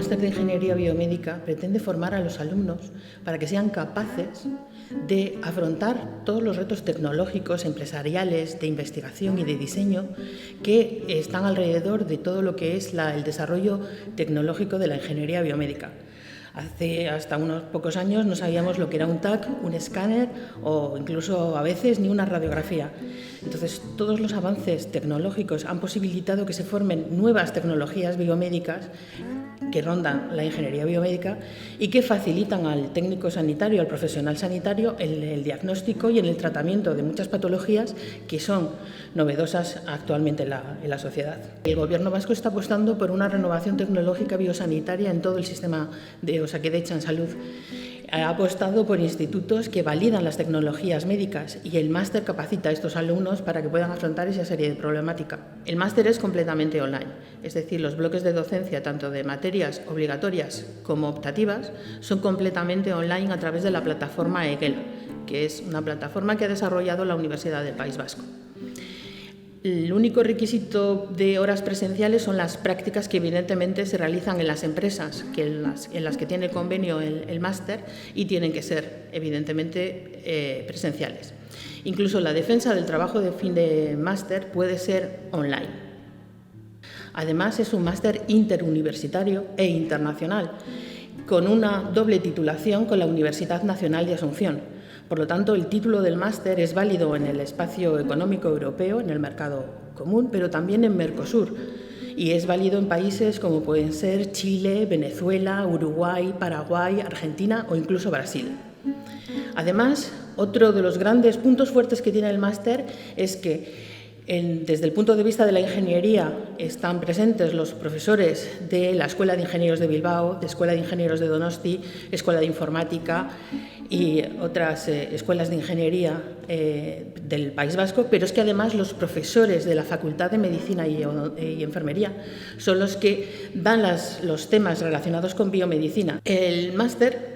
máster de Ingeniería Biomédica pretende formar a los alumnos para que sean capaces de afrontar todos los retos tecnológicos, empresariales, de investigación y de diseño que están alrededor de todo lo que es el desarrollo tecnológico de la ingeniería biomédica. Hasta unos pocos años no sabíamos lo que era un TAC, un escáner o incluso a veces ni una radiografía. Entonces, todos los avances tecnológicos han posibilitado que se formen nuevas tecnologías biomédicas que rondan la ingeniería biomédica y que facilitan al técnico sanitario, al profesional sanitario, el diagnóstico y el tratamiento de muchas patologías que son novedosas actualmente en la sociedad. El Gobierno vasco está apostando por una renovación tecnológica biosanitaria en todo el sistema de Osakidetza en salud. Ha apostado por institutos que validan las tecnologías médicas y el máster capacita a estos alumnos para que puedan afrontar esa serie de problemática. El máster es completamente online, es decir, los bloques de docencia, tanto de materias obligatorias como optativas, son completamente online a través de la plataforma EGEL, que es una plataforma que ha desarrollado la Universidad del País Vasco. El único requisito de horas presenciales son las prácticas que evidentemente se realizan en las empresas en las que tiene convenio el máster y tienen que ser evidentemente presenciales. Incluso la defensa del trabajo de fin de máster puede ser online. Además, es un máster interuniversitario e internacional, con una doble titulación con la Universidad Nacional de Asunción. Por lo tanto, el título del máster es válido en el espacio económico europeo, en el mercado común, pero también en Mercosur. Y es válido en países como pueden ser Chile, Venezuela, Uruguay, Paraguay, Argentina o incluso Brasil. Además, otro de los grandes puntos fuertes que tiene el máster es que desde el punto de vista de la ingeniería están presentes los profesores de la Escuela de Ingenieros de Bilbao, de Escuela de Ingenieros de Donosti, Escuela de Informática y otras escuelas de ingeniería del País Vasco, pero es que además los profesores de la Facultad de Medicina y Enfermería son los que dan los temas relacionados con biomedicina. El máster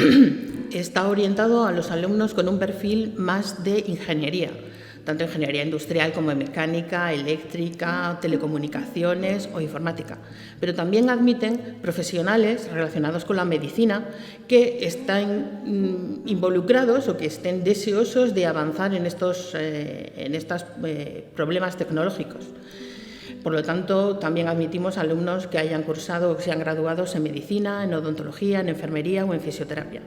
está orientado a los alumnos con un perfil más de ingeniería, tanto ingeniería industrial como en mecánica, eléctrica, telecomunicaciones o informática. Pero también admiten profesionales relacionados con la medicina que están involucrados o que estén deseosos de avanzar en estos problemas tecnológicos. Por lo tanto, también admitimos alumnos que hayan cursado o que sean graduados en medicina, en odontología, en enfermería o en fisioterapia.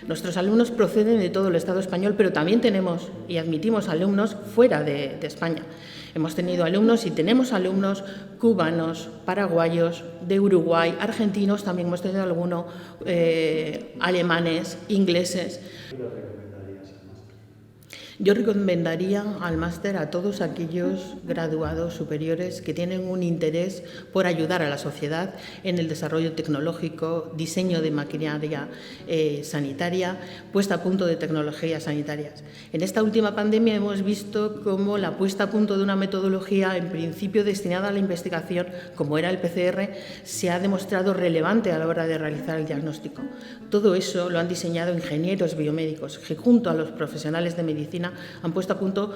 Nuestros alumnos proceden de todo el Estado español, pero también tenemos y admitimos alumnos fuera de España. Hemos tenido alumnos y tenemos alumnos cubanos, paraguayos, de Uruguay, argentinos, también hemos tenido algunos alemanes, ingleses. Yo recomendaría al máster a todos aquellos graduados superiores que tienen un interés por ayudar a la sociedad en el desarrollo tecnológico, diseño de maquinaria sanitaria, puesta a punto de tecnologías sanitarias. En esta última pandemia hemos visto cómo la puesta a punto de una metodología en principio destinada a la investigación, como era el PCR, se ha demostrado relevante a la hora de realizar el diagnóstico. Todo eso lo han diseñado ingenieros biomédicos que junto a los profesionales de medicina han puesto a punto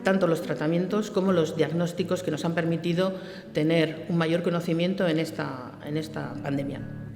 tanto los tratamientos como los diagnósticos que nos han permitido tener un mayor conocimiento en esta pandemia.